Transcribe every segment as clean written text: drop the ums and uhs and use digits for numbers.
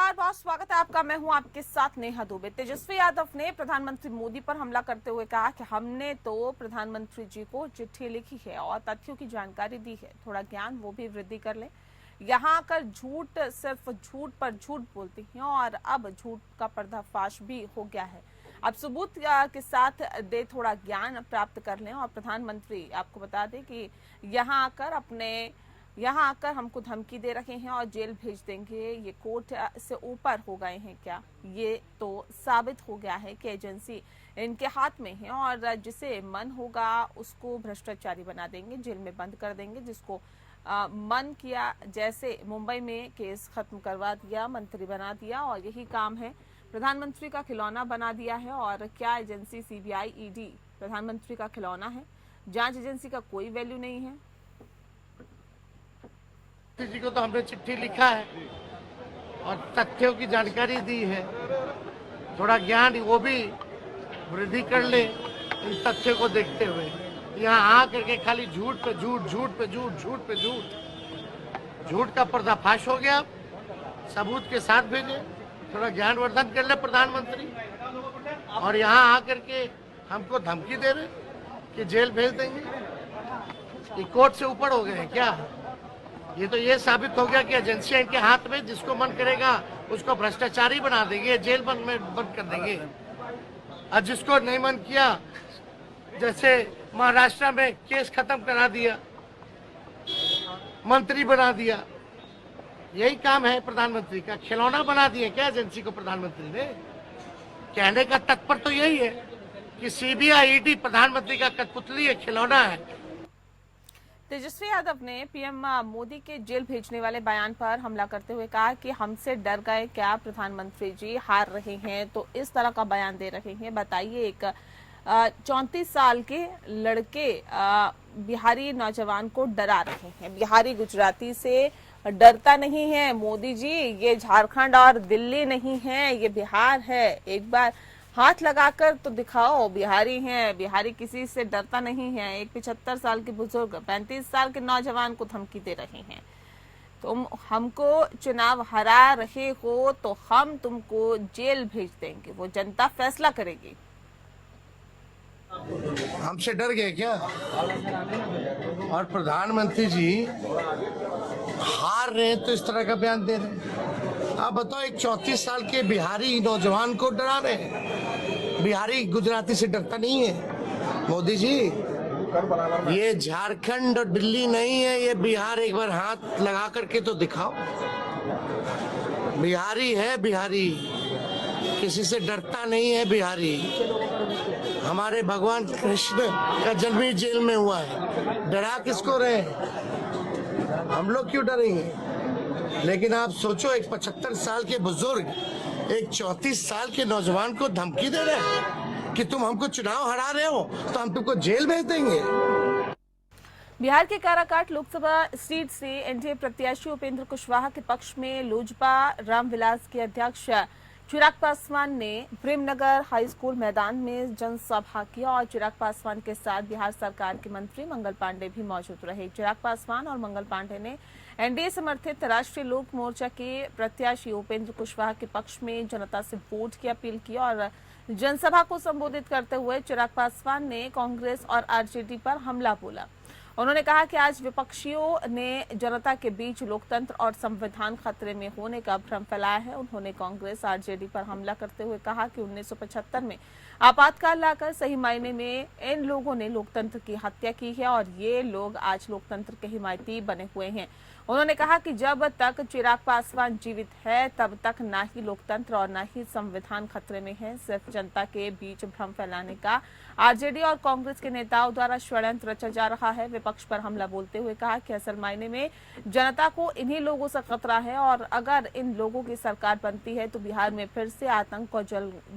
नमस्कार, बहुत स्वागत है आपका। मैं हूं आपके साथ नेहा दुबे। तेजस्वी यादव ने प्रधानमंत्री मोदी पर हमला करते हुए कहा कि हमने तो प्रधानमंत्री जी को चिट्ठी लिखी है और तथ्यों की जानकारी दी है, थोड़ा ज्ञान वो भी वृद्धि कर लें। यहाँ आकर झूठ, सिर्फ झूठ पर झूठ बोलती हैं और अब झूठ का पर्दाफाश भी हो गया है। अब सबूत के साथ दे थोड़ा ज्ञान प्राप्त कर लें। और प्रधानमंत्री आपको बता दें कि यहाँ आकर हमको धमकी दे रहे हैं और जेल भेज देंगे। ये कोर्ट से ऊपर हो गए हैं क्या? ये तो साबित हो गया है कि एजेंसी इनके हाथ में है और जिसे मन होगा उसको भ्रष्टाचारी बना देंगे, जेल में बंद कर देंगे। जिसको मन किया, जैसे मुंबई में केस खत्म करवा दिया, मंत्री बना दिया और यही काम है, प्रधानमंत्री का खिलौना बना दिया है। और क्या एजेंसी सीबीआई, ईडी प्रधानमंत्री का खिलौना है? जांच एजेंसी का कोई वैल्यू नहीं है। जी को तो हमने चिट्ठी लिखा है और तथ्यों की जानकारी दी है, थोड़ा ज्ञान वो भी वृद्धि कर ले इन तथ्यों को देखते हुए। यहाँ आ करके खाली झूठ पे झूठ, झूठ पे झूठ, झूठ पे झूठ, झूठ का पर्दाफाश हो गया। सबूत के साथ भेजे, थोड़ा ज्ञानवर्धन कर ले प्रधानमंत्री। और यहाँ आ करके हमको धमकी दे रहे कि जेल भेज देंगे। ये कोर्ट से ऊपर हो गए हैं क्या? ये तो ये साबित हो गया कि एजेंसियां इनके हाथ में, जिसको मन करेगा उसको भ्रष्टाचारी बना देंगे, जेल बंद कर देंगे। और जिसको नहीं मन किया, जैसे महाराष्ट्र में केस खत्म करा दिया, मंत्री बना दिया। यही काम है प्रधानमंत्री का, खिलौना बना दिया क्या एजेंसी को प्रधानमंत्री ने? कहने का तात्पर्य तो यही है कि सीबीआई, ईडी प्रधानमंत्री का कठपुतली है, खिलौना है। तेजस्वी यादव ने पीएम मोदी के जेल भेजने वाले बयान पर हमला करते हुए कहा कि हमसे डर गए क्या प्रधानमंत्री जी, हार रहे हैं तो इस तरह का बयान दे रहे हैं। बताइए, एक 34 साल के लड़के बिहारी नौजवान को डरा रहे हैं। बिहारी गुजराती से डरता नहीं है मोदी जी। ये झारखंड और दिल्ली नहीं है, ये बिहार है। एक बार हाथ लगाकर तो दिखाओ, बिहारी हैं। बिहारी किसी से डरता नहीं है। एक 75 साल के बुजुर्ग 35 साल के नौजवान को धमकी दे रहे हैं, तुम हमको चुनाव हरा रहे हो तो हम तुमको जेल भेज देंगे, वो जनता फैसला करेगी। हमसे डर गए क्या? और प्रधानमंत्री जी हार रहे तो इस तरह का बयान दे रहे हैं। आप बताओ, एक 34 साल के बिहारी नौजवान को डरा रहे हैं। बिहारी गुजराती से डरता नहीं है मोदी जी। ये झारखंड और दिल्ली नहीं है, ये बिहार। एक बार हाथ लगा करके तो दिखाओ। बिहारी है, बिहारी किसी से डरता नहीं है। बिहारी, हमारे भगवान कृष्ण का जन्म ही जेल में हुआ है, डरा किसको रहे? हम लोग क्यों डरेंगे? लेकिन आप सोचो, एक 75 साल के बुजुर्ग एक 34 साल के नौजवान को धमकी दे रहे हैं कि तुम हमको चुनाव हरा रहे हो तो हम तुमको जेल भेज देंगे। बिहार के काराकाट लोकसभा सीट से एनडीए प्रत्याशी उपेंद्र कुशवाहा के पक्ष में लोजपा रामविलास के अध्यक्ष चिराग पासवान ने प्रेमनगर हाई स्कूल मैदान में जनसभा की और चिराग पासवान के साथ बिहार सरकार के मंत्री मंगल पांडे भी मौजूद रहे। चिराग पासवान और मंगल पांडे ने एनडीए समर्थित राष्ट्रीय लोक मोर्चा के प्रत्याशी उपेंद्र कुशवाहा के पक्ष में जनता से वोट की अपील की। और जनसभा को संबोधित करते हुए चिराग पासवान ने कांग्रेस और आरजेडी पर हमला बोला। उन्होंने कहा कि आज विपक्षियों ने जनता के बीच लोकतंत्र और संविधान खतरे में होने का भ्रम फैलाया है। उन्होंने कांग्रेस, आरजेडी पर हमला करते हुए कहा कि 1975 में आपातकाल लाकर सही मायने में इन लोगों ने लोकतंत्र की हत्या की है और ये लोग आज लोकतंत्र के हिमायती बने हुए हैं। उन्होंने कहा कि जब तक चिराग पासवान जीवित है तब तक ना ही लोकतंत्र और ना ही संविधान खतरे में है। सिर्फ जनता के बीच भ्रम फैलाने का आरजेडी और कांग्रेस के नेताओं द्वारा षड्यंत्र रचा जा रहा है। विपक्ष पर हमला बोलते हुए कहा कि असल मायने में जनता को इन्हीं लोगों से खतरा है और अगर इन लोगों की सरकार बनती है तो बिहार में फिर से आतंक और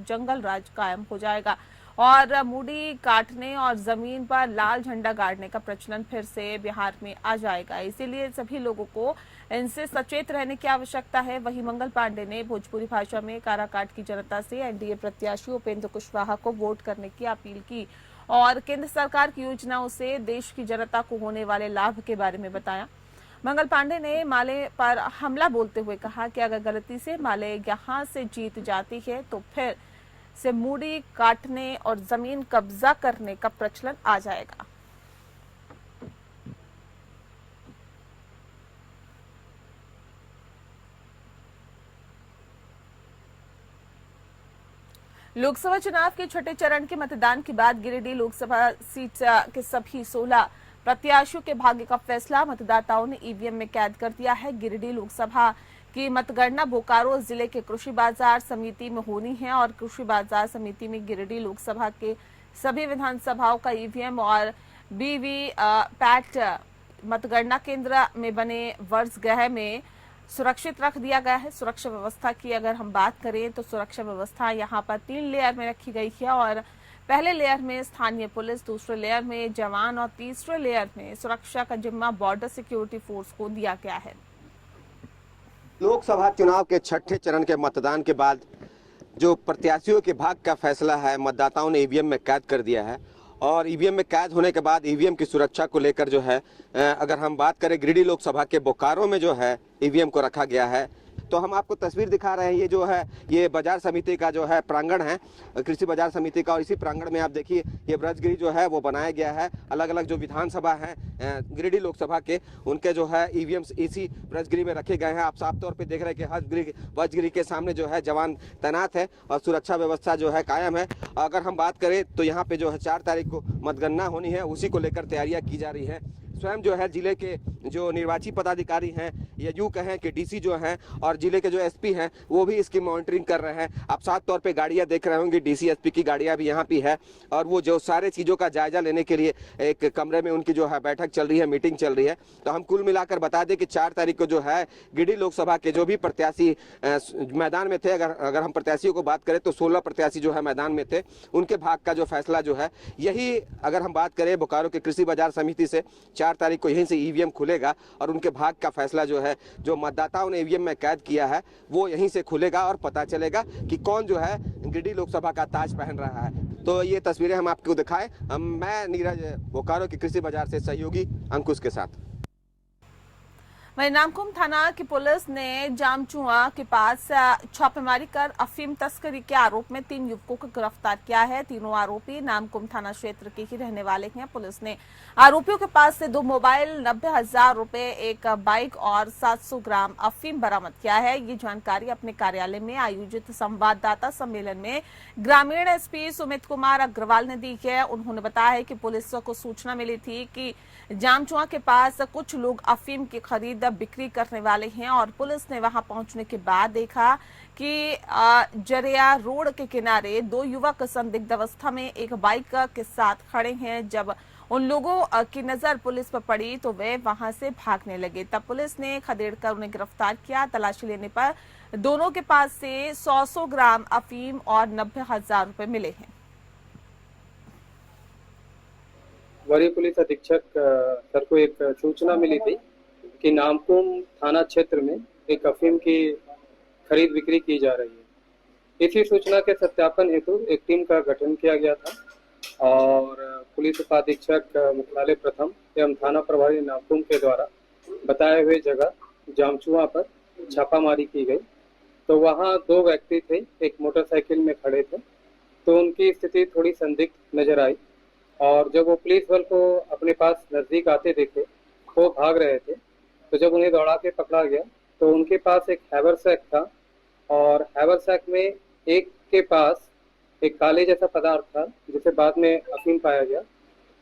जंगल राज कायम हो जाएगा और मूड़ी काटने और जमीन पर लाल झंडा गाड़ने का प्रचलन फिर से बिहार में आ जाएगा। इसीलिए सभी लोगों को इनसे सचेत रहने की आवश्यकता है। वहीं मंगल पांडे ने भोजपुरी भाषा में काराकाट की जनता से एनडीए प्रत्याशी उपेंद्र कुशवाहा को वोट करने की अपील की और केंद्र सरकार की योजनाओं से देश की जनता को होने वाले लाभ के बारे में बताया। मंगल पांडे ने माले पर हमला बोलते हुए कहा कि अगर गलती से माले यहां से जीत जाती है तो फिर से मूड़ी काटने और जमीन कब्जा करने का प्रचलन आ जाएगा। लोकसभा चुनाव के छठे चरण के मतदान के बाद गिरिडीह लोकसभा सीट के सभी 16 प्रत्याशियों के भाग्य का फैसला मतदाताओं ने ईवीएम में कैद कर दिया है। गिरिडीह लोकसभा की मतगणना बोकारो जिले के कृषि बाजार समिति में होनी है और कृषि बाजार समिति में गिरिडीह लोकसभा के सभी विधानसभाओं का ईवीएम और वीवीपैट मतगणना केंद्र में बने वर्षगृह में सुरक्षित रख दिया गया है। सुरक्षा व्यवस्था की अगर हम बात करें तो सुरक्षा व्यवस्था यहां पर 3 लेयर में रखी गई है और पहले लेयर में स्थानीय पुलिस, दूसरे लेयर में जवान और तीसरे लेयर में सुरक्षा का जिम्मा बॉर्डर सिक्योरिटी फोर्स को दिया गया है। लोकसभा चुनाव के छठे चरण के मतदान के बाद जो प्रत्याशियों के भाग्य का फैसला है मतदाताओं ने ईवीएम में कैद कर दिया है और ईवीएम में कैद होने के बाद ईवीएम की सुरक्षा को लेकर जो है अगर हम बात करें गिरिडीह लोकसभा के बोकारो में जो है ईवीएम को रखा गया है। तो हम आपको तस्वीर दिखा रहे हैं, ये जो है ये बाजार समिति का जो है प्रांगण है, कृषि बाजार समिति का, और इसी प्रांगण में आप देखिए ये ब्रजगिरी जो है वो बनाया गया है। अलग अलग जो विधानसभा है गिरिडीह लोकसभा के उनके जो है ईवीएम इसी ब्रजगिरी में रखे गए हैं। आप साफ तौर पे देख रहे हैं कि ब्रजगिरी के सामने जो है जवान तैनात है और सुरक्षा व्यवस्था जो है कायम है। अगर हम बात करें तो यहाँ पे जो है 4 तारीख को मतगणना होनी है, उसी को लेकर तैयारियां की जा रही है। स्वयं जो है जिले के जो निर्वाची पदाधिकारी हैं या यूं कहें कि डीसी जो हैं और जिले के जो एसपी हैं वो भी इसकी मॉनिटरिंग कर रहे हैं। आप साफ तौर पे गाड़ियां देख रहे होंगे, डीसी एसपी की गाड़ियां भी यहाँ पे है और वो जो सारे चीज़ों का जायजा लेने के लिए एक कमरे में उनकी जो है बैठक चल रही है, मीटिंग चल रही है। तो हम कुल मिलाकर बता दें कि 4 तारीख को जो है गिरिडीह लोकसभा के जो भी प्रत्याशी मैदान में थे, अगर हम प्रत्याशियों को बात करें तो 16 प्रत्याशी जो है मैदान में थे, उनके भाग का जो फैसला जो है यही अगर हम बात करें बोकारो के कृषि बाजार समिति से 4 तारीख को यहीं से ईवीएम खुलेगा और उनके भाग का फैसला जो है जो मतदाताओं ने ईवीएम में कैद किया है वो यहीं से खुलेगा और पता चलेगा कि कौन जो है गिरिडीह लोकसभा का ताज पहन रहा है। तो ये तस्वीरें हम आपको दिखाएं। मैं नीरज बोकारो की कृषि बाजार से सहयोगी अंकुश के साथ। वहीं नामकुम थाना की पुलिस ने जामचुआ के पास छापेमारी कर अफीम तस्करी के आरोप में 3 युवकों को गिरफ्तार किया है। तीनों आरोपी नामकुम थाना क्षेत्र के ही रहने वाले हैं। पुलिस ने आरोपियों के पास से 2 मोबाइल, 90,000 रुपए, एक बाइक और 700 ग्राम अफीम बरामद किया है। ये जानकारी अपने कार्यालय में आयोजित संवाददाता सम्मेलन में ग्रामीण एसपी सुमित कुमार अग्रवाल ने दी है। उन्होंने बताया है कि पुलिस को सूचना मिली थी कि जामचुआ के पास कुछ लोग अफीम की खरीद बिक्री करने वाले हैं और पुलिस ने वहां पहुंचने के बाद देखा कि जरिया रोड के किनारे 2 युवक संदिग्ध अवस्था में एक बाइक के साथ खड़े हैं। जब उन लोगों की नजर पुलिस पर पड़ी तो वे वहां से भागने लगे। तब पुलिस ने खदेड़कर उन्हें गिरफ्तार किया। तलाशी लेने पर दोनों के पास से 100 ग्राम अफीम और 90,000 रुपए मिले हैं। वरीय पुलिस अधीक्षक सर को एक सूचना मिली थी कि नामकुम थाना क्षेत्र में एक अफीम की खरीद बिक्री की जा रही है। इसी सूचना के सत्यापन हेतु एक टीम का गठन किया गया था और पुलिस उपाधीक्षक मुख्यालय प्रथम एवं थाना प्रभारी नामकुम के द्वारा बताए हुए जगह जामचुआ पर छापामारी की गई। तो वहां 2 व्यक्ति थे, एक मोटरसाइकिल में खड़े थे, तो उनकी स्थिति थोड़ी संदिग्ध नजर आई और जब वो पुलिस बल को अपने पास नजदीक आते देखे वो भाग रहे थे। तो जब उन्हें दौड़ा के पकड़ा गया तो उनके पास एक हैवरसैक था और हैवरसैक में एक के पास एक काले जैसा पदार्थ था जिसे बाद में अफीम पाया गया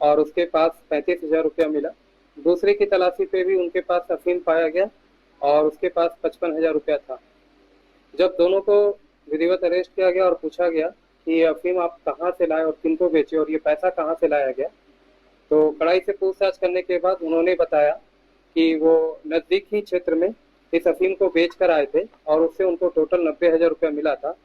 और उसके पास 35,000 रुपया मिला। दूसरे की तलाशी पे भी उनके पास अफीम पाया गया और उसके पास 55,000 रुपया था। जब दोनों को विधिवत अरेस्ट किया गया और पूछा गया कि ये अफीम आप कहाँ से लाए और किनको बेचे और ये पैसा कहाँ से लाया गया, तो कड़ाई से पूछताछ करने के बाद उन्होंने बताया कि वो नजदीक ही क्षेत्र में इस अफीम को बेच कर आए थे और उससे उनको टोटल 90,000 रुपया मिला था।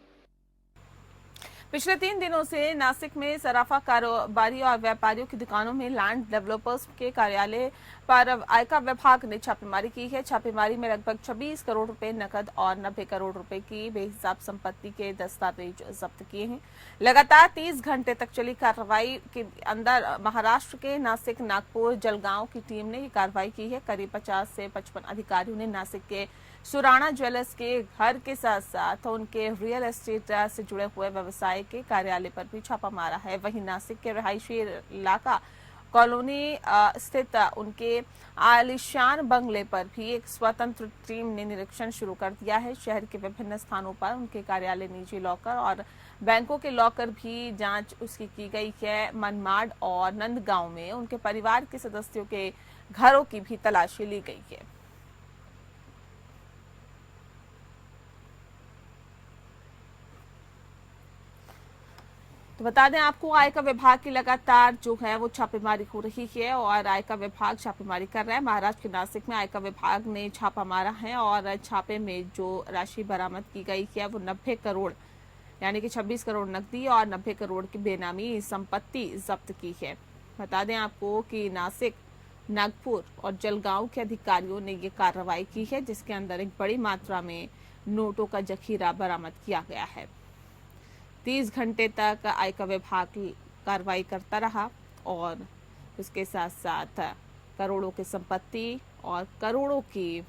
पिछले 3 दिनों से नासिक में सराफा कारोबारी और व्यापारियों की दुकानों में लैंड डेवलपर्स के कार्यालय पर आयकर विभाग ने छापेमारी की है। छापेमारी में लगभग 26 करोड़ रुपए नकद और 90 करोड़ रुपए की बेहिसाब संपत्ति के दस्तावेज जब्त किए हैं। लगातार 30 घंटे तक चली कार्रवाई के अंदर महाराष्ट्र के नासिक, नागपुर, जलगांव की टीम ने ये कार्रवाई की है। करीब 50 से 55 अधिकारियों ने नासिक के सुराणा ज्वेलर्स के घर के साथ साथ उनके रियल एस्टेट से जुड़े हुए व्यवसाय के कार्यालय पर भी छापा मारा है। वहीं नासिक के रहायशी इलाका कॉलोनी स्थित उनके आलिशान बंगले पर भी एक स्वतंत्र टीम ने निरीक्षण शुरू कर दिया है। शहर के विभिन्न स्थानों पर उनके कार्यालय, निजी लॉकर और बैंकों के लॉकर भी जांच उसकी की गई है। मनमाड और नंदगांव में उनके परिवार के सदस्यों के घरों की भी तलाशी ली गई है। तो बता दें आपको, आयकर विभाग की लगातार जो है वो छापेमारी हो रही है और आयकर विभाग छापेमारी कर रहा है। महाराष्ट्र के नासिक में आयकर विभाग ने छापा मारा है और छापे में जो राशि बरामद की गई है वो 90 करोड़ यानी कि 26 करोड़ नकदी और 90 करोड़ की बेनामी संपत्ति जब्त की है। बता दें आपको कि नासिक, नागपुर और जलगांव के अधिकारियों ने ये कार्रवाई की है, जिसके अंदर एक बड़ी मात्रा में नोटों का जखीरा बरामद किया गया है। 30 घंटे तक आयकर विभाग कार्रवाई करता रहा और उसके साथ साथ करोड़ों की संपत्ति और करोड़ों की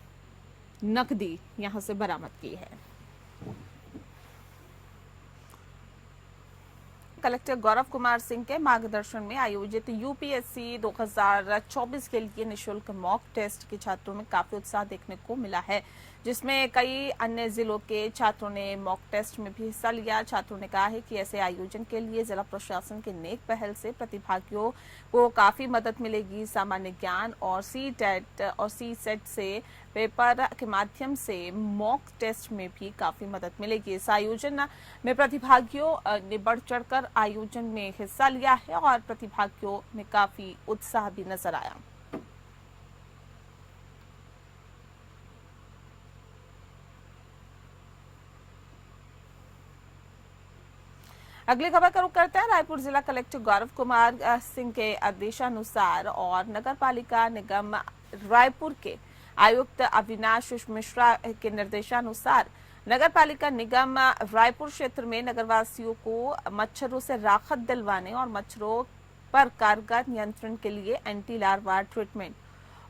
नकदी यहां से बरामद की है। कलेक्टर गौरव कुमार सिंह के मार्गदर्शन में आयोजित यूपीएससी 2024 के लिए निःशुल्क मॉक टेस्ट के छात्रों में काफी उत्साह देखने को मिला है, जिसमें कई अन्य जिलों के छात्रों ने मॉक टेस्ट में भी हिस्सा लिया। छात्रों ने कहा है कि ऐसे आयोजन के लिए जिला प्रशासन के नेक पहल से प्रतिभागियों को काफी मदद मिलेगी। सामान्य ज्ञान और सी-टेट और सी-सेट से पेपर के माध्यम से मॉक टेस्ट में भी काफी मदद मिलेगी। इस आयोजन में प्रतिभागियों ने बढ़ चढ़कर आयोजन में हिस्सा लिया है और प्रतिभागियों में काफी उत्साह भी नजर आया। अगली खबर का रुख करते हैं। रायपुर जिला कलेक्टर गौरव कुमार सिंह के आदेशानुसार और नगर पालिका निगम रायपुर के आयुक्त अविनाश मिश्रा के निर्देशानुसार नगर पालिका निगम रायपुर क्षेत्र में नगरवासियों को मच्छरों से राहत दिलवाने और मच्छरों पर कारगर नियंत्रण के लिए एंटी लार्वा ट्रीटमेंट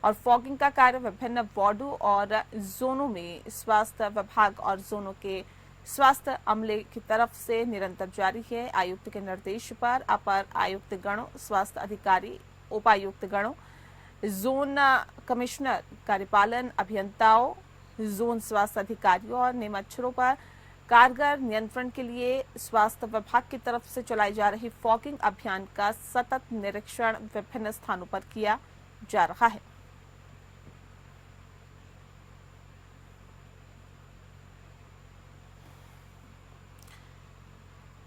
और फॉगिंग का कार्य विभिन्न वार्डों और जोनों में स्वास्थ्य विभाग और जोनों के स्वास्थ्य अमले की तरफ से निरंतर जारी है। आयुक्त के निर्देश पर अपर आयुक्त गणों, स्वास्थ्य अधिकारी, उपायुक्त गणों, जोन कमिश्नर, कार्यपालन अभियंताओं, जोन स्वास्थ्य अधिकारियों ने मच्छरों पर कारगर नियंत्रण के लिए स्वास्थ्य विभाग की तरफ से चलाई जा रही फॉगिंग अभियान का सतत निरीक्षण विभिन्न स्थानों पर किया जा रहा है।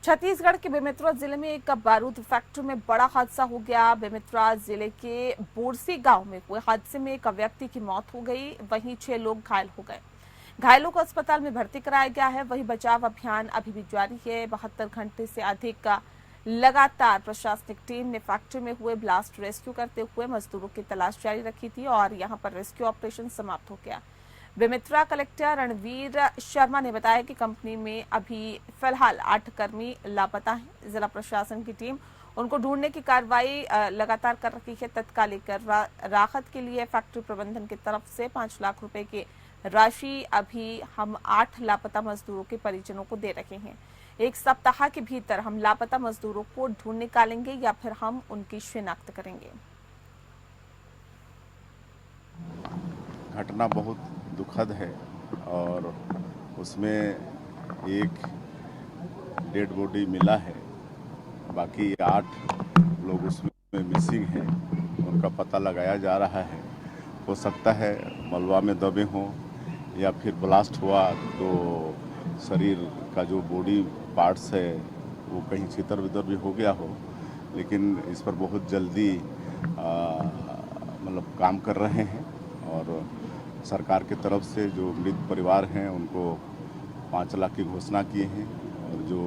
छत्तीसगढ़ के बेमेतरा जिले में एक बारूद फैक्ट्री में बड़ा हादसा हो गया। बेमेतरा जिले के बोरसी गांव में हुए हादसे में एक व्यक्ति की मौत हो गई, वहीं 6 लोग घायल हो गए। घायलों को अस्पताल में भर्ती कराया गया है। वहीं बचाव अभियान अभी भी जारी है। 72 घंटे से अधिक का लगातार प्रशासनिक टीम ने फैक्ट्री में हुए ब्लास्ट रेस्क्यू करते हुए मजदूरों की तलाश जारी रखी थी और यहां पर रेस्क्यू ऑपरेशन समाप्त हो गया। बेमेतरा कलेक्टर रणवीर शर्मा ने बताया कि कंपनी में अभी फिलहाल 8 कर्मी लापता हैं। जिला प्रशासन की टीम उनको ढूंढने की कार्रवाई लगातार कर रही है। तत्कालिक राहत के लिए फैक्ट्री प्रबंधन की तरफ से 5 लाख रुपए की राशि अभी हम 8 लापता मजदूरों के परिजनों को दे रहे हैं। 1 सप्ताह के भीतर हम लापता मजदूरों को ढूंढ निकालेंगे या फिर हम उनकी शिनाख्त करेंगे। घटना बहुत दुखद है और उसमें एक डेड बॉडी मिला है, बाकी 8 लोग उसमें मिसिंग हैं, उनका पता लगाया जा रहा है। हो सकता है मलबा में दबे हों या फिर ब्लास्ट हुआ तो शरीर का जो बॉडी पार्ट्स है वो कहीं छितर बितर भी हो गया हो, लेकिन इस पर बहुत जल्दी मतलब काम कर रहे हैं और सरकार की तरफ से जो मृत परिवार हैं उनको 5 लाख की घोषणा किए हैं और जो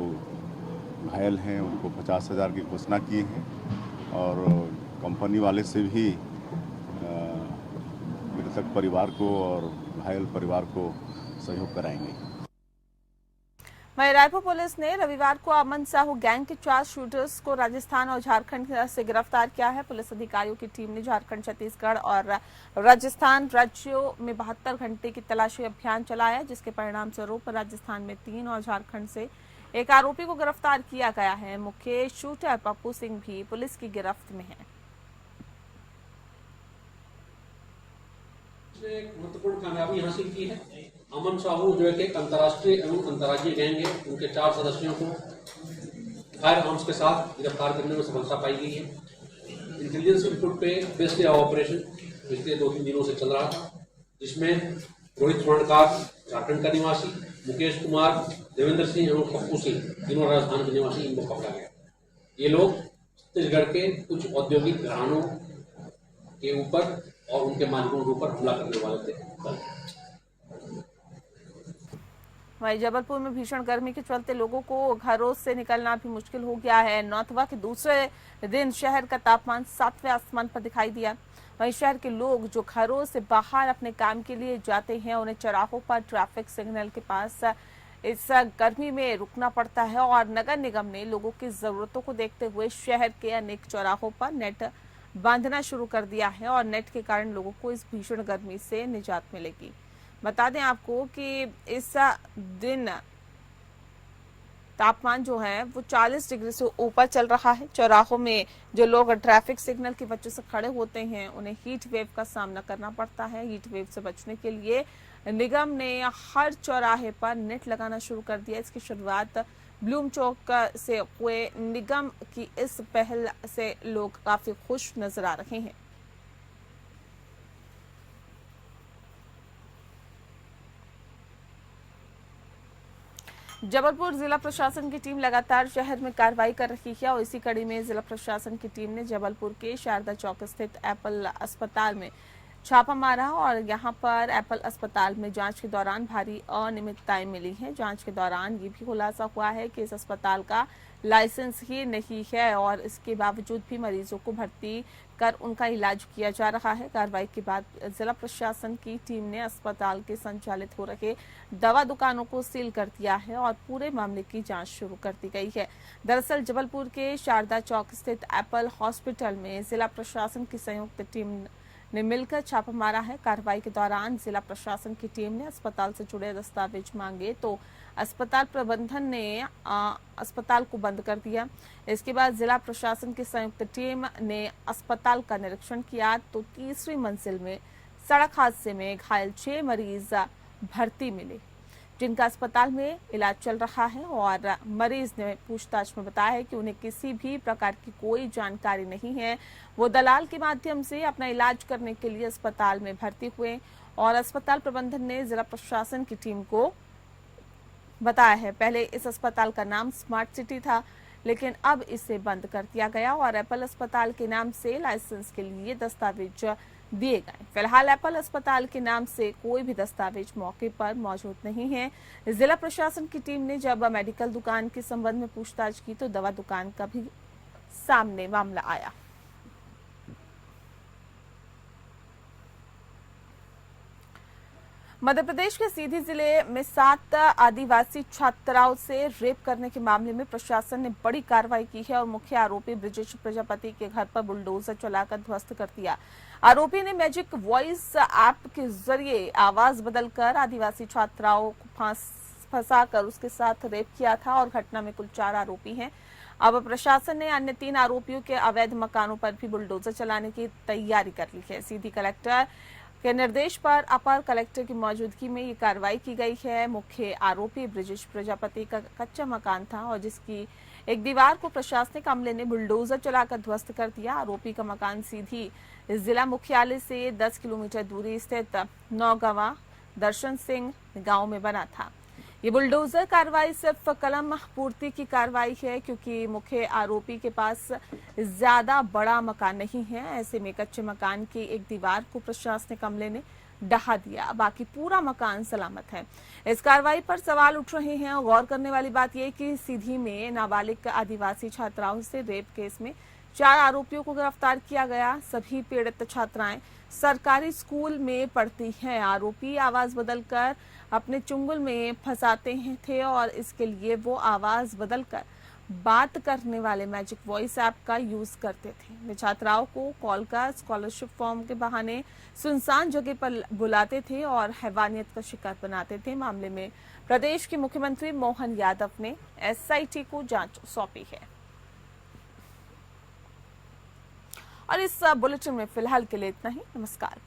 घायल हैं उनको 50,000 की घोषणा की है और कंपनी वाले से भी मृतक परिवार को और घायल परिवार को सहयोग कराएंगे। वहीं रायपुर पुलिस ने रविवार को अमन साहू गैंग के 4 शूटर्स को राजस्थान और झारखंड से गिरफ्तार किया है। पुलिस अधिकारियों की टीम ने झारखंड, छत्तीसगढ़ और राजस्थान राज्यों में 72 घंटे की तलाशी अभियान चलाया, जिसके परिणाम स्वरूप राजस्थान में 3 और झारखंड से 1 आरोपी को गिरफ्तार किया गया है। मुख्य शूटर पप्पू सिंह भी पुलिस की गिरफ्त में है। एक महत्वपूर्ण कामयाबी हासिल की है। अमन साहू जो एक अंतर्राष्ट्रीय एवं अंतर्राज्यीय गैंग है, उनके 4 सदस्यों को फायर आर्म्स के साथ गिरफ्तार करने में सफलता पाई गई है। इंटेलिजेंस इनपुट पे बेस्ड ऑपरेशन पिछले 2-3 दिनों से चल रहा था, जिसमें रोहित स्वर्णकार झारखंड का निवासी, मुकेश कुमार, देवेंद्र सिंह एवं पप्पू सिंह तीनों राजस्थान के निवासी, इनको पकड़ा गया। ये लोग छत्तीसगढ़ के कुछ औद्योगिक घरानों के ऊपर और उनके मालिकों के ऊपर हमला करने वाले थे। वहीं जबलपुर में भीषण गर्मी के चलते लोगों को घरों से निकलना भी मुश्किल हो गया है। नौतवा के दूसरे दिन शहर का तापमान 7वें आसमान पर दिखाई दिया। वहीं शहर के लोग जो घरों से बाहर अपने काम के लिए जाते हैं, उन्हें चौराहों पर ट्रैफिक सिग्नल के पास इस गर्मी में रुकना पड़ता है और नगर निगम ने लोगों की जरूरतों को देखते हुए शहर के अनेक चौराहों पर नेट बांधना शुरू कर दिया है और नेट के कारण लोगों को इस भीषण गर्मी से निजात मिलेगी। बता दें आपको कि इस दिन तापमान जो है वो 40 डिग्री से ऊपर चल रहा है। चौराहों में जो लोग ट्रैफिक सिग्नल की वजह से खड़े होते हैं, उन्हें हीट वेव का सामना करना पड़ता है। हीट वेव से बचने के लिए निगम ने हर चौराहे पर नेट लगाना शुरू कर दिया। इसकी शुरुआत ब्लूम चौक से हुए। निगम की इस पहल से लोग काफी खुश नजर आ रहे हैं। जबलपुर जिला प्रशासन की टीम लगातार शहर में कार्रवाई कर रही है और इसी कड़ी में जिला प्रशासन की टीम ने जबलपुर के शारदा चौक स्थित एप्पल अस्पताल में छापा मारा और यहां पर एप्पल अस्पताल में जांच के दौरान भारी अनियमितताएं मिली हैं। जांच के दौरान ये भी खुलासा हुआ है कि इस अस्पताल का लाइसेंस ही नहीं है और इसके बावजूद भी मरीजों को भर्ती कर उनका इलाज किया जा रहा है। कार्रवाई के बाद जिला प्रशासन की टीम ने अस्पताल के संचालित हो रहे दवा दुकानों को सील कर दिया है और पूरे मामले की जांच शुरू कर दी गई है। दरअसल जबलपुर के शारदा चौक स्थित एप्पल हॉस्पिटल में जिला प्रशासन की संयुक्त टीम ने मिलकर छापा मारा है। कार्रवाई के दौरान जिला प्रशासन की टीम ने अस्पताल से जुड़े दस्तावेज मांगे तो अस्पताल प्रबंधन ने अस्पताल को बंद कर दिया। इसके बाद जिला प्रशासन की संयुक्त टीम ने अस्पताल का निरीक्षण किया तो तीसरी मंजिल में सड़क हादसे में घायल 6 मरीज भर्ती मिले, जिनका अस्पताल में इलाज चल रहा है और मरीज ने पूछताछ में बताया है कि उन्हें किसी भी प्रकार की कोई जानकारी नहीं है। वो दलाल के माध्यम से अपना इलाज करने के लिए अस्पताल में भर्ती हुए और अस्पताल प्रबंधन ने जिला प्रशासन की टीम को बताया है। पहले इस अस्पताल का नाम स्मार्ट सिटी था, लेकिन अब इसे बंद कर दिया गया और एप्पल अस्पताल के नाम से लाइसेंस के लिए दस्तावेज दिए गए। फिलहाल एप्पल अस्पताल के नाम से कोई भी दस्तावेज मौके पर मौजूद नहीं है। जिला प्रशासन की टीम ने जब मेडिकल दुकान के संबंध में पूछताछ की तो दवा दुकान का भी सामने मामला आया। मध्य प्रदेश के सीधी जिले में 7 आदिवासी छात्राओं से रेप करने के मामले में प्रशासन ने बड़ी कार्रवाई की है और मुख्य आरोपी ब्रिजेश प्रजापति के घर पर बुलडोजर चलाकर ध्वस्त कर दिया। आरोपी ने मैजिक वॉइस ऐप के जरिए आवाज बदलकर आदिवासी छात्राओं को फंसाकर उसके साथ रेप किया था और घटना में कुल 4 आरोपी हैं। अब प्रशासन ने अन्य 3 आरोपियों के अवैध मकानों पर भी बुलडोजर चलाने की तैयारी कर ली है। सीधी कलेक्टर के निर्देश पर अपर कलेक्टर की मौजूदगी में ये कार्रवाई की गई है। मुख्य आरोपी ब्रिजेश प्रजापति का कच्चा मकान था और जिसकी एक दीवार को प्रशासनिक अमले ने बुलडोजर चलाकर ध्वस्त कर दिया। आरोपी का मकान सीधी जिला मुख्यालय से 10 किलोमीटर दूरी स्थित नौगावा दर्शन सिंह गांव में बना था। ये बुलडोजर कार्रवाई सिर्फ कलम पूर्ति की कार्रवाई है, क्योंकि मुख्य आरोपी के पास ज्यादा बड़ा मकान नहीं है। ऐसे में कच्चे मकान की एक दीवार को प्रशासनिक अमले ने ढहा दिया, बाकी पूरा मकान सलामत है। इस कार्रवाई पर सवाल उठ रहे हैं और गौर करने वाली बात यह कि सीधी में नाबालिग आदिवासी छात्राओं से रेप केस में 4 आरोपियों को गिरफ्तार किया गया। सभी पीड़ित छात्राएं सरकारी स्कूल में पढ़ती हैं। आरोपी आवाज बदलकर अपने चुंगल में फंसाते थे और इसके लिए वो आवाज बदलकर बात करने वाले मैजिक वॉइस ऐप का यूज करते थे। वे छात्राओं को कॉल कर स्कॉलरशिप फॉर्म के बहाने सुनसान जगह पर बुलाते थे और हैवानियत का शिकार बनाते थे। मामले में प्रदेश के मुख्यमंत्री मोहन यादव ने एसआईटी को जांच सौंपी है। और इस बुलेटिन में फिलहाल के लिए इतना ही। नमस्कार।